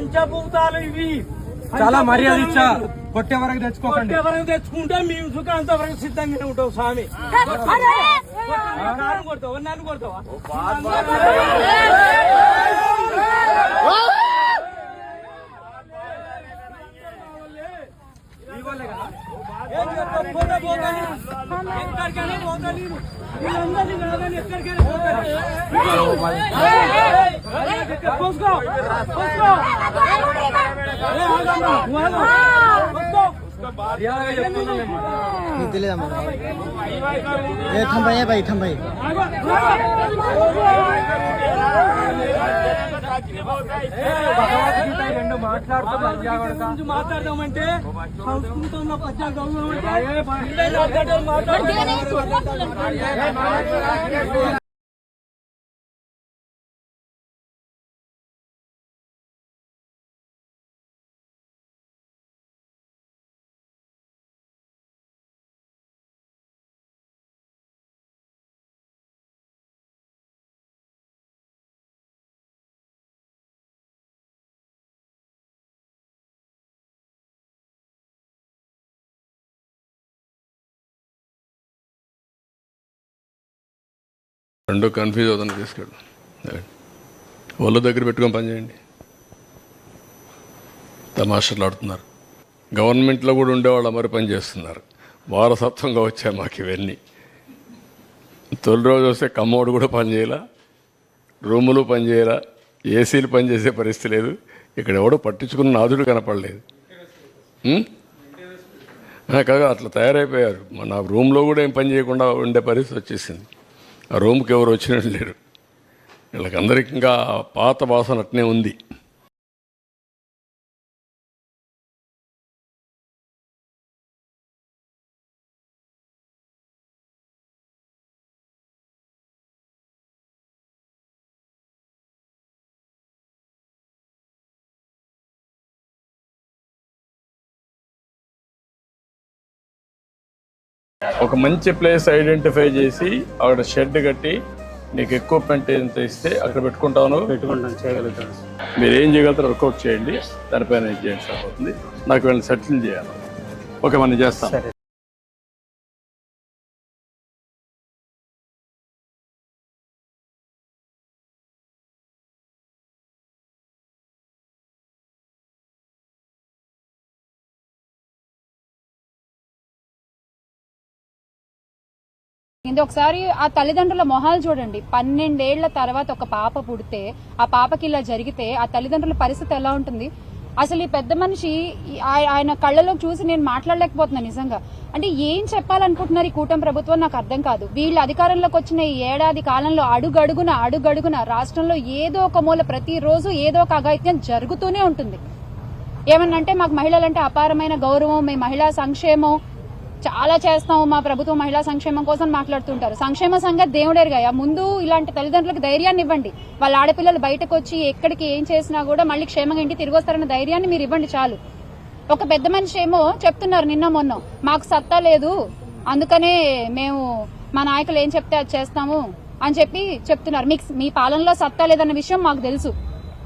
పంచభూతాలు ఇవి చాలా మర్యాద ఇచ్చా. కొట్టే వరకు తెచ్చుకోకండి. ఎవరికి తెచ్చుకుంటే మేము సుఖాంత వరకు సిద్ధంగా ఉంటావు స్వామి. నన్ను కొడతావా? నన్ను కొడతావా? ఎక్కడికైనా పోతా నేను. వీళ్ళందరినీ కాదని ఎక్కడికైనా పోతా. పోసుకో పోసుకో. మాట్లాడదామంటే సంస్కృతంలో పద్యాలు రెండో కన్ఫ్యూజ్ అవుతుంది. తీసుకెళ్ళు వాళ్ళ దగ్గర పెట్టుకొని పనిచేయండి. తమాషాలు ఆడుతున్నారు. గవర్నమెంట్లో కూడా ఉండేవాళ్ళు మరి పని చేస్తున్నారు. వారసత్వంగా వచ్చాయి మాకు ఇవన్నీ. తొలి రోజు వస్తే కమ్మోడు కూడా పనిచేయాల, రూములు పనిచేయాల, ఏసీలు పనిచేసే పరిస్థితి లేదు. ఇక్కడ ఎవడో పట్టించుకున్న నాదుడు కనపడలేదు. కాగా అట్లా తయారైపోయారు. మన రూమ్లో కూడా ఏం పని చేయకుండా ఉండే పరిస్థితి వచ్చేసింది. ఆ రూమ్కి ఎవరు వచ్చినట్టు లేరు. వీళ్ళకందరికీ ఇంకా పాత వాసన అట్నే ఉంది. ఒక మంచి ప్లేస్ ఐడెంటిఫై చేసి అక్కడ షెడ్ కట్టి నీకు ఎక్విప్మెంట్ ఎంత ఇస్తే అక్కడ పెట్టుకుంటాను. చేయగలుగుతాను. మీరు ఏం చేయగలుగుతారో వర్కౌట్ చేయండి. దానిపైన ఏం చేయండి సరిపోతుంది. నాకు వీళ్ళని సెటిల్ చేయాలి. ఓకే, మనం చేస్తాం. ఒకసారి ఆ తల్లిదండ్రుల మొహాలు చూడండి. 12 ఏళ్ల తర్వాత ఒక పాప పుడితే, ఆ పాపకి ఇలా జరిగితే ఆ తల్లిదండ్రుల పరిస్థితి ఎలా ఉంటుంది? అసలు ఈ పెద్ద మనిషి ఆయన కళ్ళలో చూసి నేను మాట్లాడలేకపోతున్నాను నిజంగా. అంటే ఏం చెప్పాలనుకుంటున్నారు ఈ కూటమి ప్రభుత్వం నాకు అర్థం కాదు. వీళ్ళు అధికారంలోకి వచ్చిన ఈ ఏడాది కాలంలో అడుగడుగున రాష్ట్రంలో ఏదో ఒక మూల ప్రతిరోజు ఏదో ఒక అఘాయిత్యం జరుగుతూనే ఉంటుంది. ఏమన్నంటే మాకు మహిళలంటే అపారమైన గౌరవం, మేము మహిళా సంక్షేమం చాలా చేస్తాం, మా ప్రభుత్వం మహిళా సంక్షేమం కోసం మాట్లాడుతుంటారు. సంక్షేమ సంగతి దేవుడేరుగా. ముందు ఇలాంటి తల్లిదండ్రులకు ధైర్యాన్ని ఇవ్వండి. వాళ్ళ ఆడపిల్లలు బయటకు వచ్చి ఎక్కడికి ఏం చేసినా కూడా మళ్ళీ క్షేమంగా ఇంటికి తిరిగి వస్తారన్న ధైర్యాన్ని మీరు ఇవ్వండి చాలు. ఒక పెద్ద మనిషి ఏమో చెప్తున్నారు నిన్న మొన్న, మాకు సత్తా లేదు అందుకనే మేము మా నాయకులు ఏం చెప్తే అది చేస్తాము అని చెప్పి చెప్తున్నారు. మీ పాలనలో సత్తా లేదన్న విషయం మాకు తెలుసు.